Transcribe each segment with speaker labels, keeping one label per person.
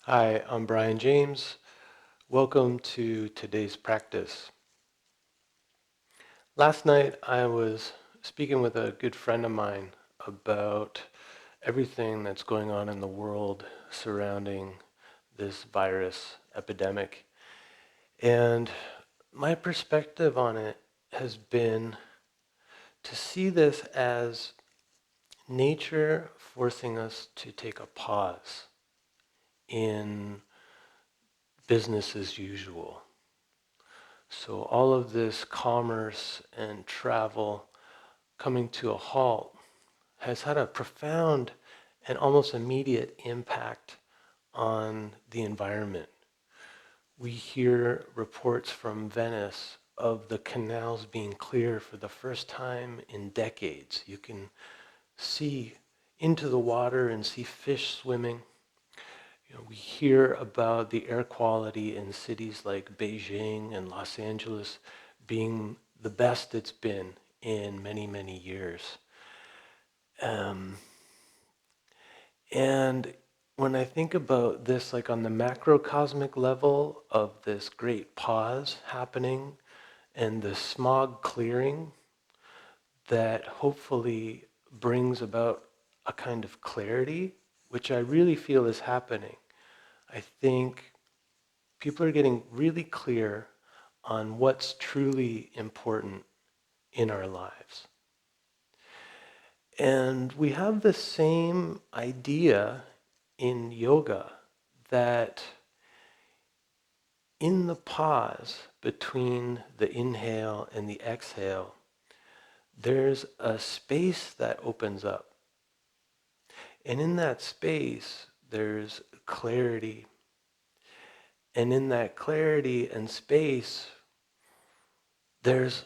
Speaker 1: Hi, I'm Brian James. Welcome to today's practice. Last night I was speaking with a good friend of mine about everything that's going on in the world surrounding this virus epidemic. And my perspective on it has been to see this as nature forcing us to take a pause in business as usual. So all of this commerce and travel coming to a halt has had a profound and almost immediate impact on the environment. We hear reports from Venice of the canals being clear for the first time in decades. You can see into the water and see fish swimming. We hear about the air quality in cities like Beijing and Los Angeles being the best it's been in many, many years. Um, and when I think about this, like on the macrocosmic level of this great pause happening and the smog clearing that hopefully brings about a kind of clarity, which I really feel is happening. I think people are getting really clear on what's truly important in our lives. And we have the same idea in yoga that in the pause between the inhale and the exhale, there's a space that opens up. And in that space, there's clarity. And in that clarity and space, there's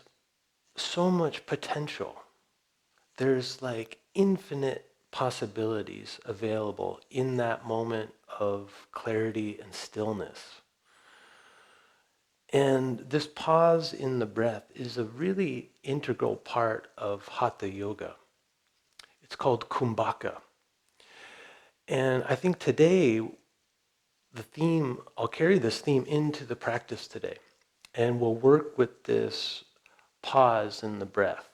Speaker 1: so much potential. There's like infinite possibilities available in that moment of clarity and stillness. And this pause in the breath is a really integral part of Hatha Yoga. It's called Kumbhaka. And I think today, I'll carry this theme into the practice today. And we'll work with this pause in the breath.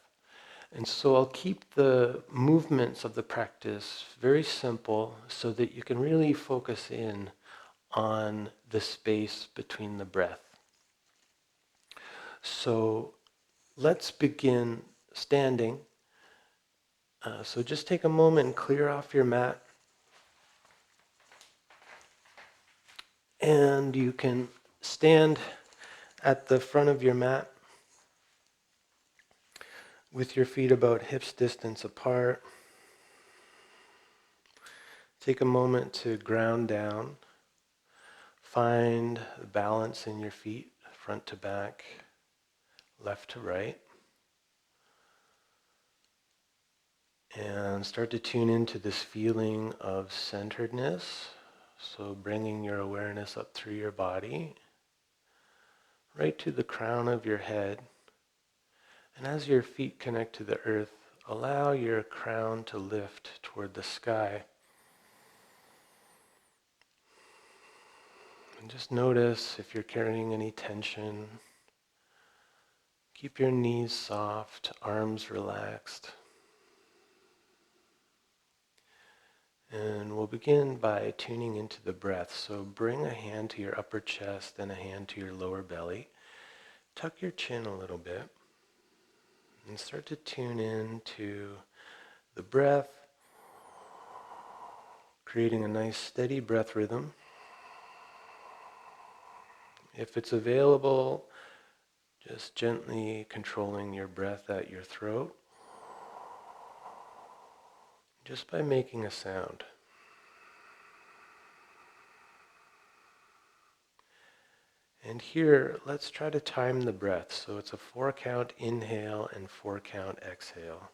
Speaker 1: And so I'll keep the movements of the practice very simple so that you can really focus in on the space between the breath. So let's begin standing. So just take a moment and clear off your mat. And you can stand at the front of your mat with your feet about hips distance apart. Take a moment to ground down. Find the balance in your feet, front to back, left to right. And start to tune into this feeling of centeredness. So bringing your awareness up through your body, right to the crown of your head. And as your feet connect to the earth, allow your crown to lift toward the sky. And just notice if you're carrying any tension. Keep your knees soft, arms relaxed. And we'll begin by tuning into the breath. So bring a hand to your upper chest and a hand to your lower belly. Tuck your chin a little bit and start to tune in to the breath, creating a nice steady breath rhythm. If it's available, just gently controlling your breath at your throat, just by making a sound. And here, let's try to time the breath. So it's a 4-count inhale and 4-count exhale.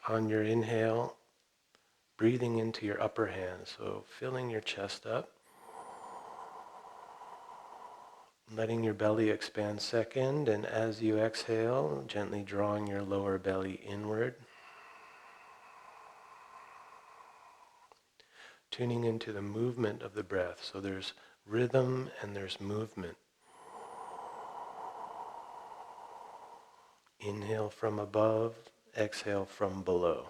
Speaker 1: On your inhale, breathing into your upper hand, so filling your chest up. Letting your belly expand second, and as you exhale, gently drawing your lower belly inward. Tuning into the movement of the breath. So there's rhythm and there's movement. Inhale from above, exhale from below.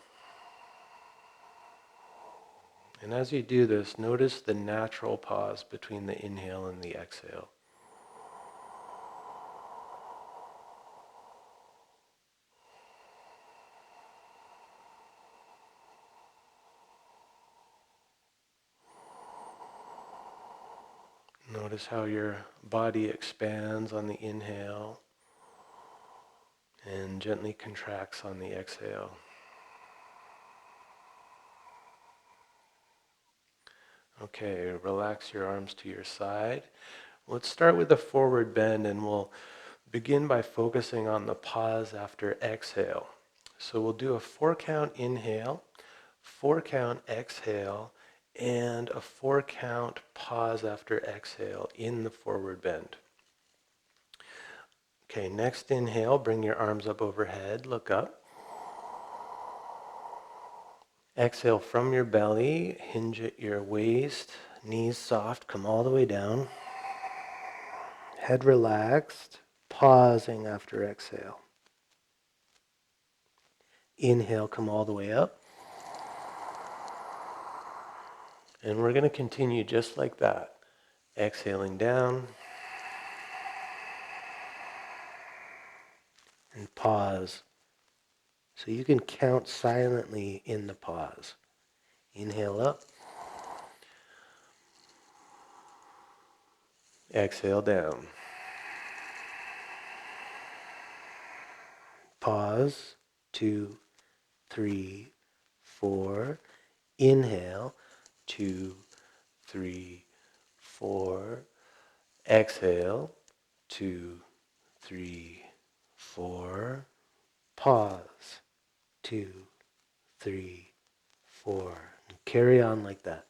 Speaker 1: And as you do this, notice the natural pause between the inhale and the exhale. Notice how your body expands on the inhale and gently contracts on the exhale. Okay, relax your arms to your side. Let's start with a forward bend, and we'll begin by focusing on the pause after exhale. So we'll do a 4-count inhale, 4-count exhale, and a 4-count pause after exhale in the forward bend. Okay, next inhale, bring your arms up overhead, look up. Exhale from your belly, hinge at your waist, knees soft, come all the way down. Head relaxed, pausing after exhale. Inhale, come all the way up. And we're going to continue just like that. Exhaling down. And pause. So you can count silently in the pause. Inhale up. Exhale down. Pause. 2, 3, 4. Inhale. 2, 3, 4. Exhale. 2, 3, 4. Pause. 2, 3, 4. And carry on like that.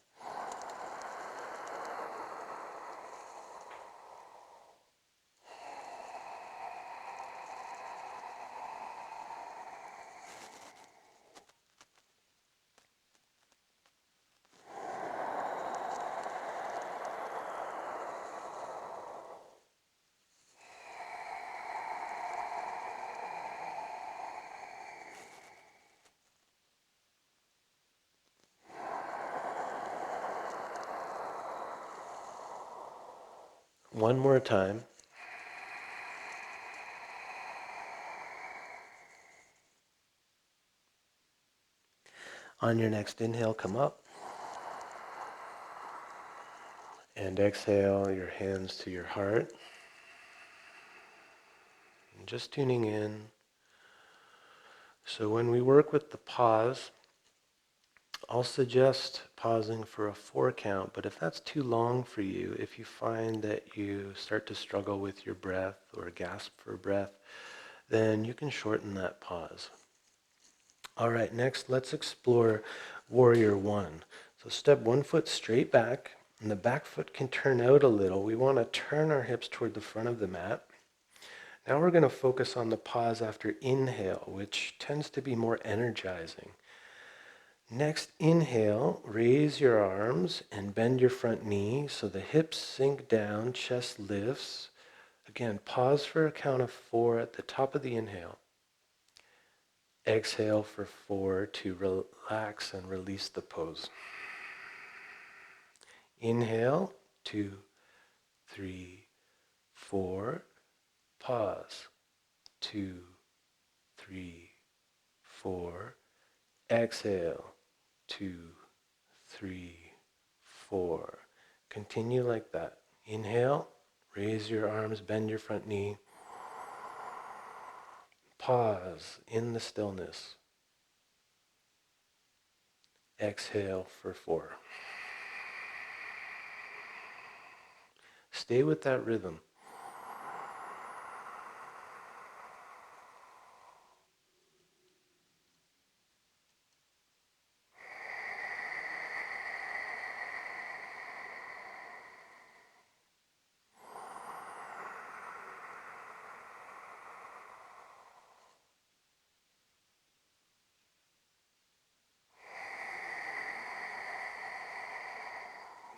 Speaker 1: One more time. On your next inhale, come up. And exhale, your hands to your heart. And just tuning in. So when we work with the pause, I'll suggest pausing for a 4-count, but if that's too long for you, if you find that you start to struggle with your breath or gasp for breath, then you can shorten that pause. All right, next let's explore Warrior 1. So step 1 foot straight back, and the back foot can turn out a little. We want to turn our hips toward the front of the mat. Now we're going to focus on the pause after inhale, which tends to be more energizing. Next, inhale, raise your arms and bend your front knee so the hips sink down, chest lifts. Again, pause for a count of 4 at the top of the inhale. Exhale for 4 to relax and release the pose. Inhale, 2, 3, 4. Pause. 2, 3, 4. Exhale. 2, 3, 4. Continue like that. Inhale, raise your arms, bend your front knee. Pause in the stillness. Exhale for 4. Stay with that rhythm.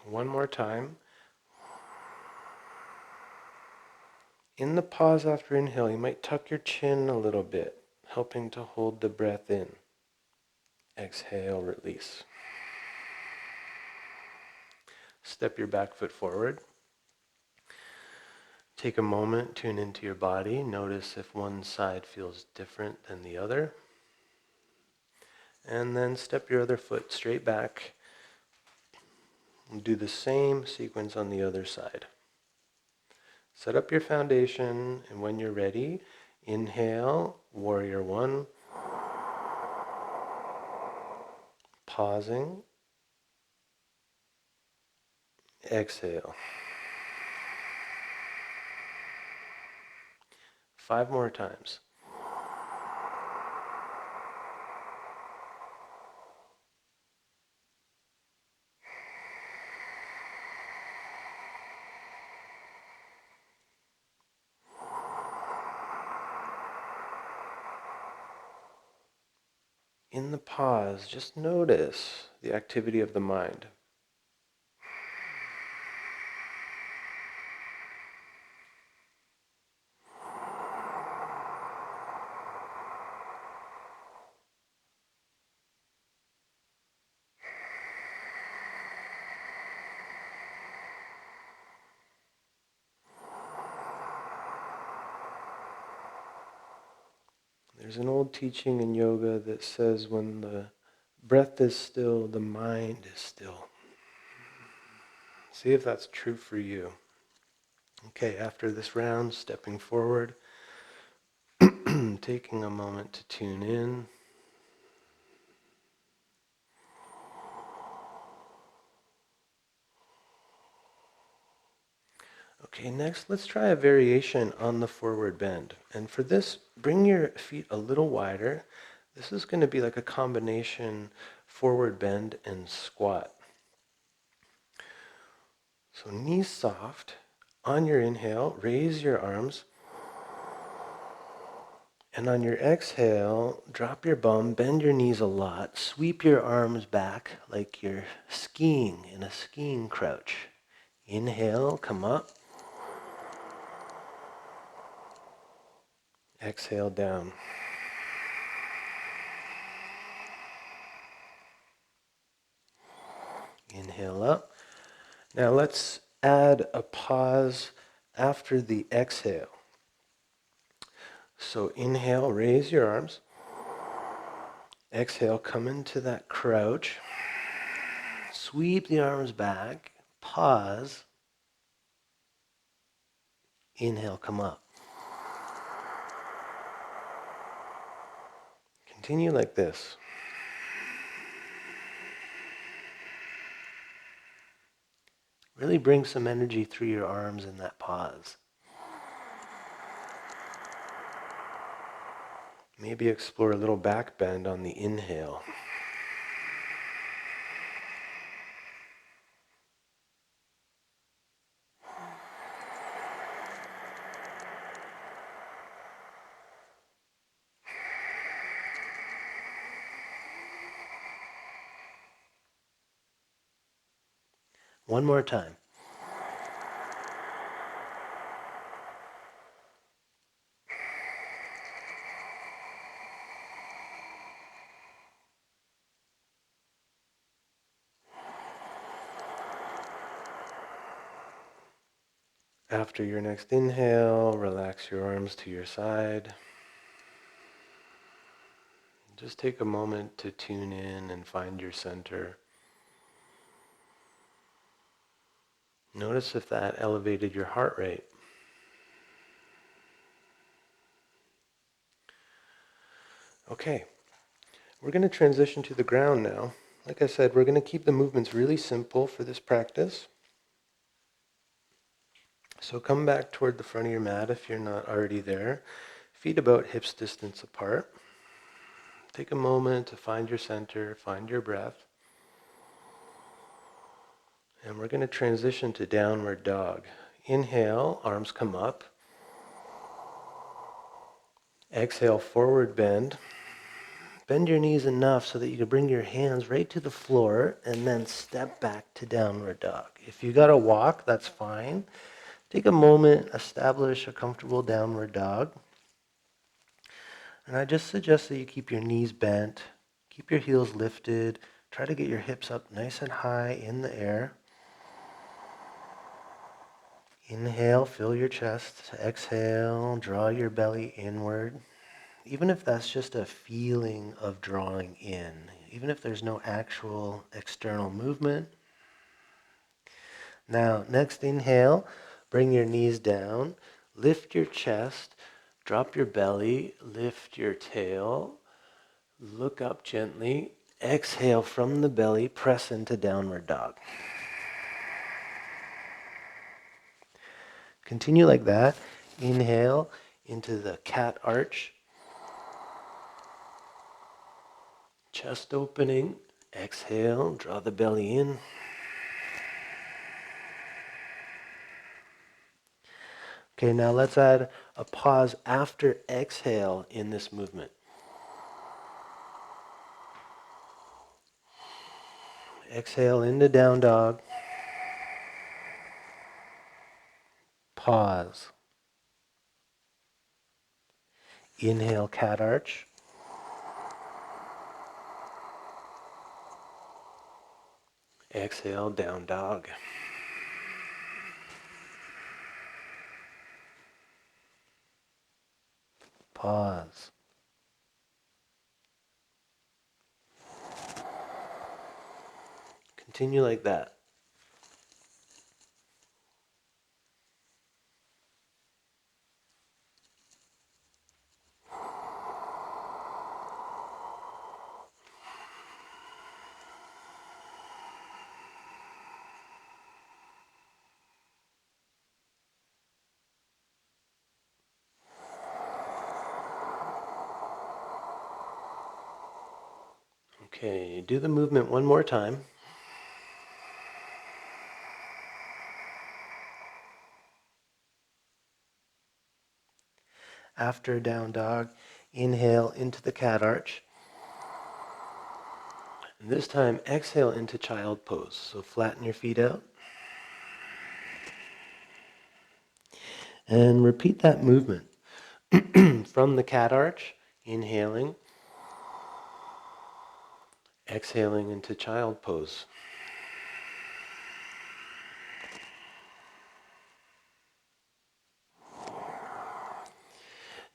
Speaker 1: One more time. In the pause after inhale, you might tuck your chin a little bit, helping to hold the breath in. Exhale, release. Step your back foot forward. Take a moment, tune into your body. Notice if one side feels different than the other. And then step your other foot straight back. And do the same sequence on the other side. Set up your foundation, and when you're ready, inhale, warrior one. Pausing. Exhale. 5 more times. In the pause, just notice the activity of the mind. There's an old teaching in yoga that says when the breath is still, the mind is still. See if that's true for you. Okay, after this round, stepping forward, taking a moment to tune in. Okay, next let's try a variation on the forward bend. And for this, bring your feet a little wider. This is going to be like a combination forward bend and squat. So knees soft. On your inhale, raise your arms. And on your exhale, drop your bum, bend your knees a lot, sweep your arms back like you're skiing in a skiing crouch. Inhale, come up. Exhale, down. Inhale up. Now let's add a pause after the exhale. So inhale, raise your arms. Exhale, come into that crouch. Sweep the arms back. Pause. Inhale, come up. Continue like this. Really bring some energy through your arms in that pause. Maybe explore a little back bend on the inhale. One more time. After your next inhale, relax your arms to your side. Just take a moment to tune in and find your center. Notice if that elevated your heart rate. Okay, we're going to transition to the ground now. Like I said, we're going to keep the movements really simple for this practice. So come back toward the front of your mat if you're not already there. Feet about hips distance apart. Take a moment to find your center, find your breath. And we're going to transition to downward dog. Inhale, arms come up. Exhale, forward bend. bend your knees enough so that you can bring your hands right to the floor and then step back to downward dog. If you got to walk, that's fine. Take a moment, establish a comfortable downward dog. And I just suggest that you keep your knees bent, keep your heels lifted, try to get your hips up nice and high in the air. Inhale, fill your chest. Exhale, draw your belly inward. Even if that's just a feeling of drawing in, even if there's no actual external movement. Now, next inhale, bring your knees down, lift your chest, drop your belly, lift your tail, look up gently, exhale from the belly, press into downward dog. Continue like that. Inhale into the cat arch. Chest opening. Exhale, draw the belly in. Okay, now let's add a pause after exhale in this movement. Exhale into down dog. Pause. Inhale, cat arch. Exhale, down dog. Pause. Continue like that. Okay, do the movement one more time. After down dog, inhale into the cat arch. And this time, exhale into child pose. So flatten your feet out. And repeat that movement. From the cat arch, inhaling, exhaling into child pose.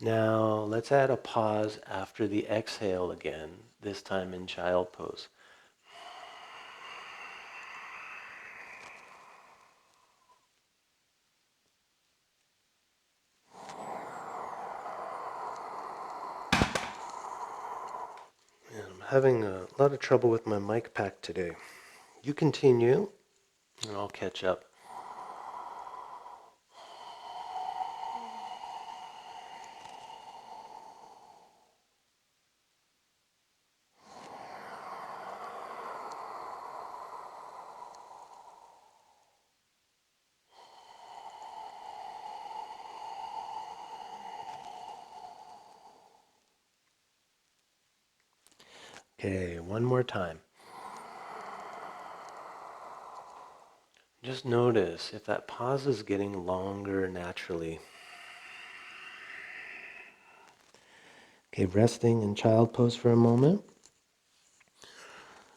Speaker 1: Now, let's add a pause after the exhale again, this time in child pose. And I'm having a lot of trouble with my mic pack today. You continue, and I'll catch up. Okay, one more time. Just notice if that pause is getting longer naturally. Okay, resting in child pose for a moment.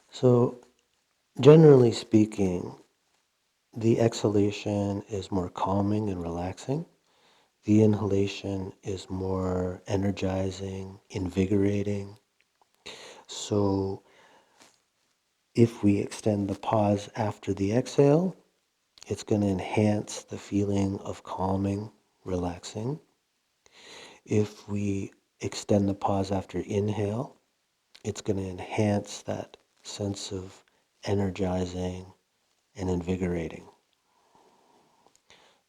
Speaker 1: So, generally speaking, the exhalation is more calming and relaxing. The inhalation is more energizing, invigorating. So, if we extend the pause after the exhale, it's going to enhance the feeling of calming, relaxing. If we extend the pause after inhale, it's going to enhance that sense of energizing and invigorating.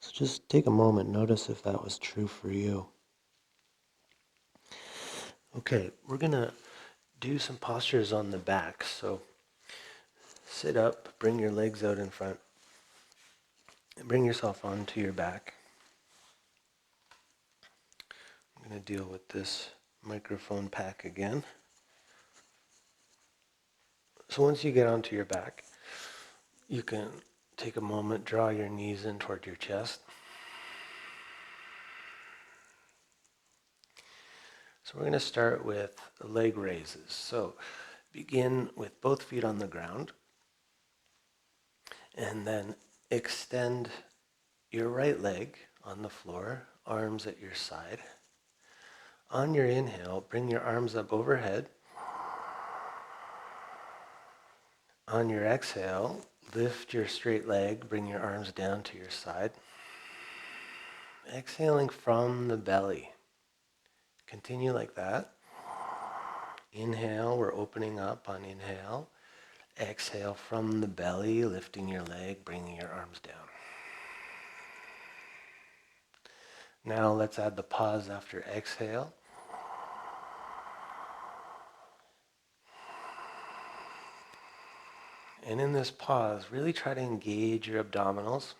Speaker 1: So just take a moment, notice if that was true for you. Okay, we're going to do some postures on the back. So sit up, bring your legs out in front, and bring yourself onto your back. I'm going to deal with this microphone pack again. So once you get onto your back, you can take a moment, draw your knees in toward your chest. So we're going to start with leg raises. So begin with both feet on the ground, and then extend your right leg on the floor, arms at your side. On your inhale, bring your arms up overhead. On your exhale, lift your straight leg, bring your arms down to your side. Exhaling from the belly. Continue like that. Inhale, we're opening up on inhale. Exhale from the belly, lifting your leg, bringing your arms down. Now let's add the pause after exhale. And in this pause, really try to engage your abdominals.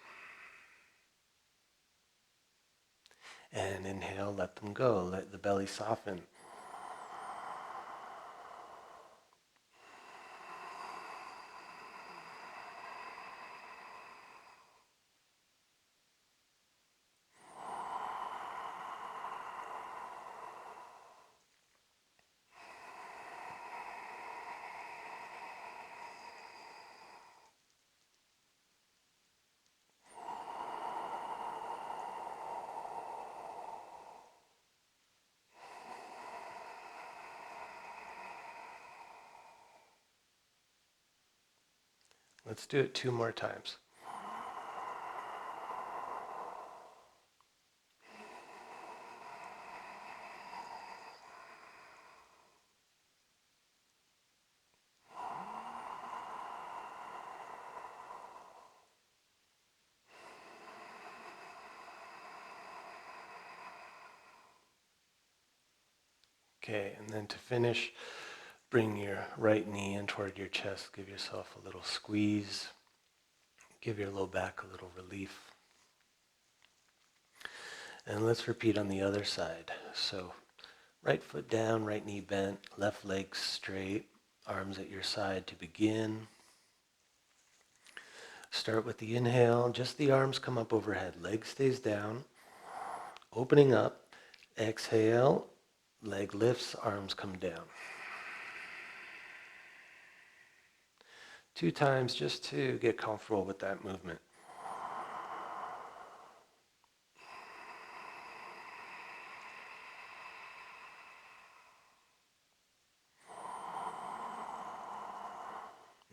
Speaker 1: And inhale, let them go. Let the belly soften. Let's do it 2 more times. Okay, and then to finish, bring your right knee in toward your chest. Give yourself a little squeeze. Give your low back a little relief. And let's repeat on the other side. So right foot down, right knee bent, left leg straight, arms at your side to begin. Start with the inhale, just the arms come up overhead, leg stays down. Opening up, exhale, leg lifts, arms come down. 2 times just to get comfortable with that movement.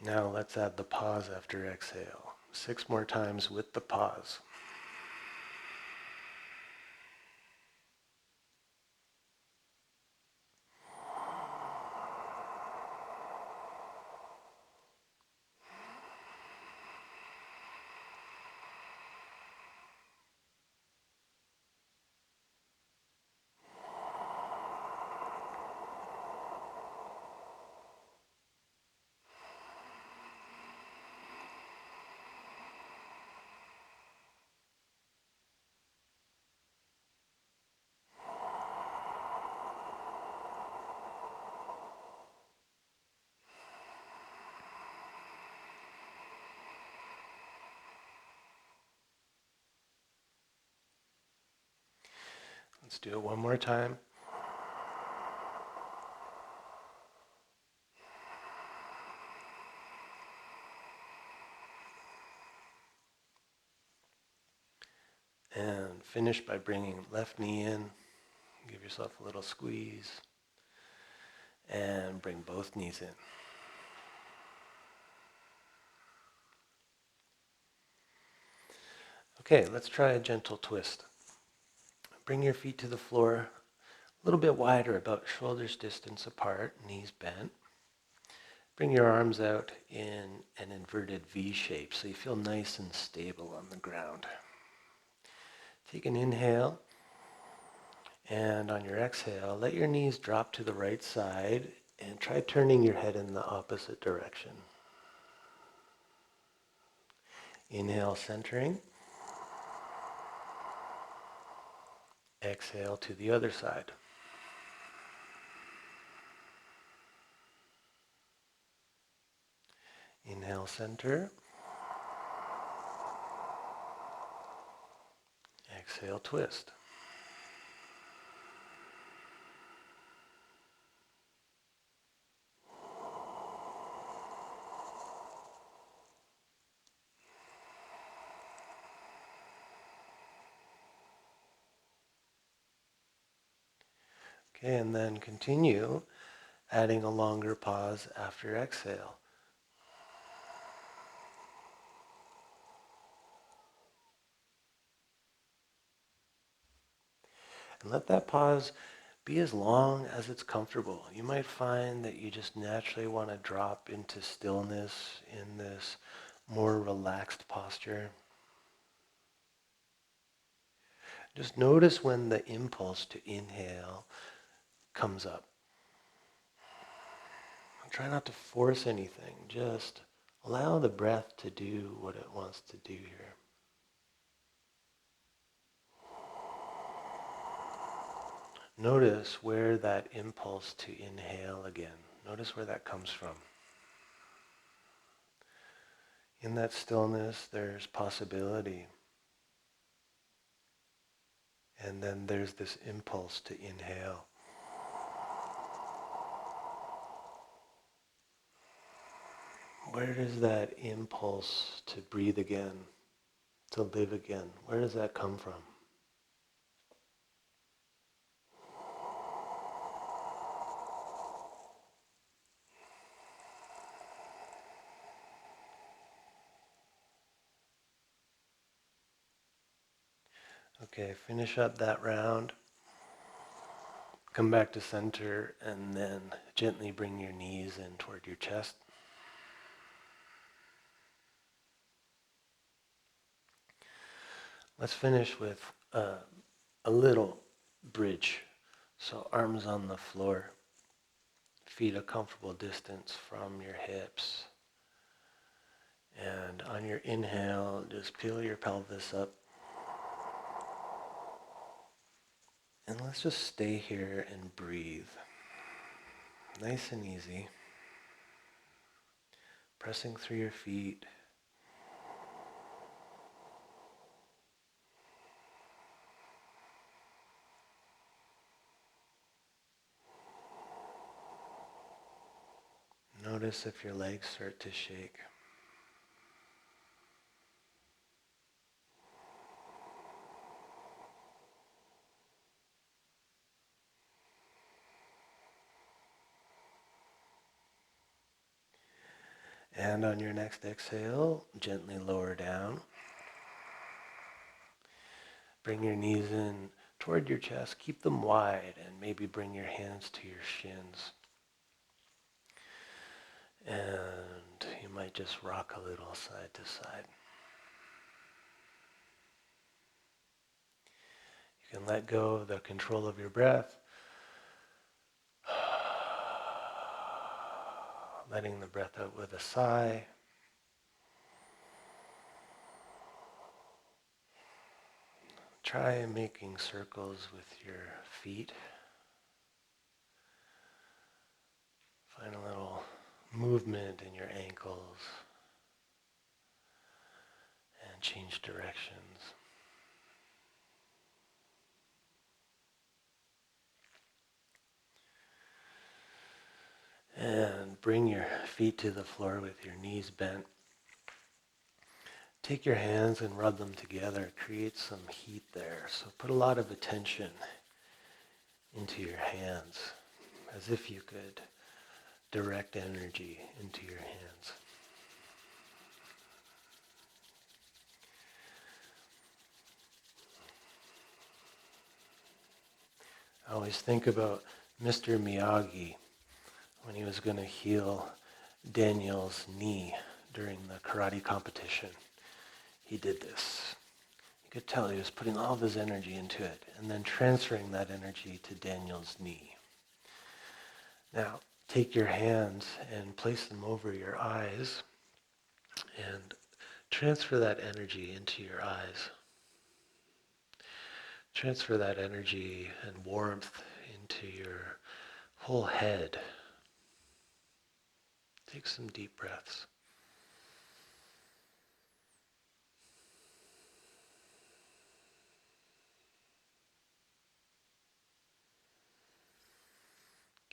Speaker 1: Now let's add the pause after exhale. 6 more times with the pause. Let's do it 1 more time. And finish by bringing left knee in. Give yourself a little squeeze. And bring both knees in. Okay, let's try a gentle twist. Bring your feet to the floor a little bit wider, about shoulders distance apart, knees bent. Bring your arms out in an inverted V shape so you feel nice and stable on the ground. Take an inhale, and on your exhale, let your knees drop to the right side and try turning your head in the opposite direction. Inhale, centering. Exhale to the other side. Inhale, center. Exhale, twist. Okay, and then continue adding a longer pause after exhale. And let that pause be as long as it's comfortable. You might find that you just naturally want to drop into stillness in this more relaxed posture. Just notice when the impulse to inhale comes up. Try not to force anything. Just allow the breath to do what it wants to do here. Notice where that impulse to inhale again. Notice where that comes from. In that stillness, there's possibility. And then there's this impulse to inhale. Where does that impulse to breathe again, to live again, where does that come from? Okay, finish up that round. Come back to center and then gently bring your knees in toward your chest. Let's finish with a little bridge. So arms on the floor, feet a comfortable distance from your hips. And on your inhale, just peel your pelvis up. And let's just stay here and breathe. Nice and easy. Pressing through your feet. Notice if your legs start to shake. And on your next exhale, gently lower down. Bring your knees in toward your chest. Keep them wide and maybe bring your hands to your shins. And you might just rock a little side to side. You can let go of the control of your breath. Letting the breath out with a sigh. Try making circles with your feet. Find a little movement in your ankles and change directions. And bring your feet to the floor with your knees bent. Take your hands and rub them together. Create some heat there. So put a lot of attention into your hands as if you could direct energy into your hands. I always think about Mr. Miyagi when he was going to heal Daniel's knee during the karate competition. He did this. You could tell he was putting all of his energy into it and then transferring that energy to Daniel's knee. Now, take your hands and place them over your eyes and transfer that energy into your eyes. Transfer that energy and warmth into your whole head. Take some deep breaths.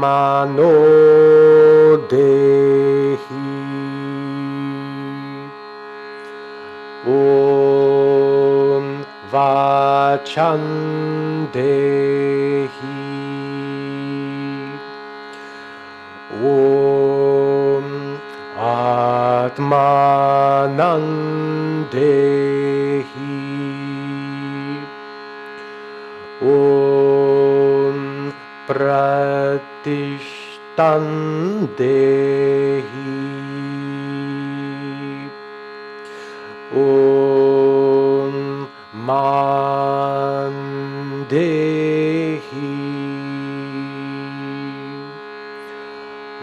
Speaker 1: mano dehi. Om vacham dehi. Om atmanan dehi. Om pratishtan dehi. Om man dehi.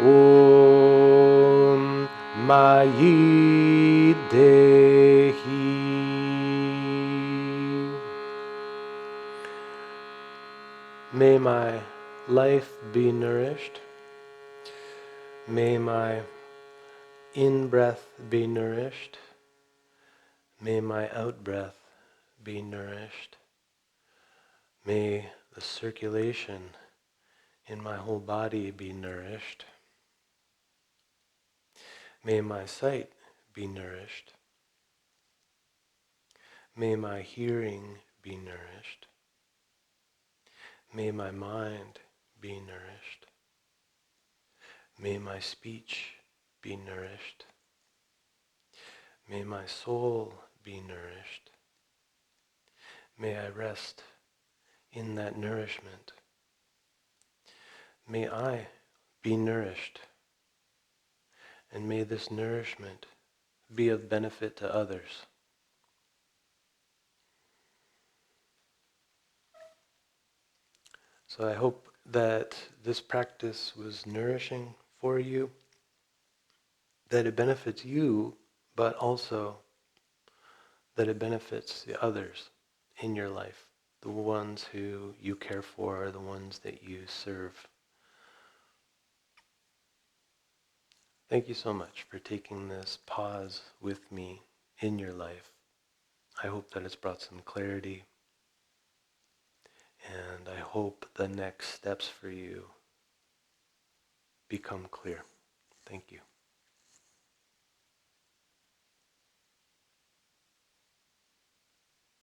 Speaker 1: Om mayi dehi. May my life be nourished. May my in-breath be nourished. May my out-breath be nourished. May the circulation in my whole body be nourished. May my sight be nourished. May my hearing be nourished. May my mind be nourished. May my speech be nourished. May my soul be nourished. May I rest in that nourishment. May I be nourished. And may this nourishment be of benefit to others. So I hope that this practice was nourishing for you, that it benefits you, but also that it benefits the others in your life, the ones who you care for, the ones that you serve. Thank you so much for taking this pause with me in your life. I hope that it's brought some clarity, and I hope the next steps for you become clear. Thank you.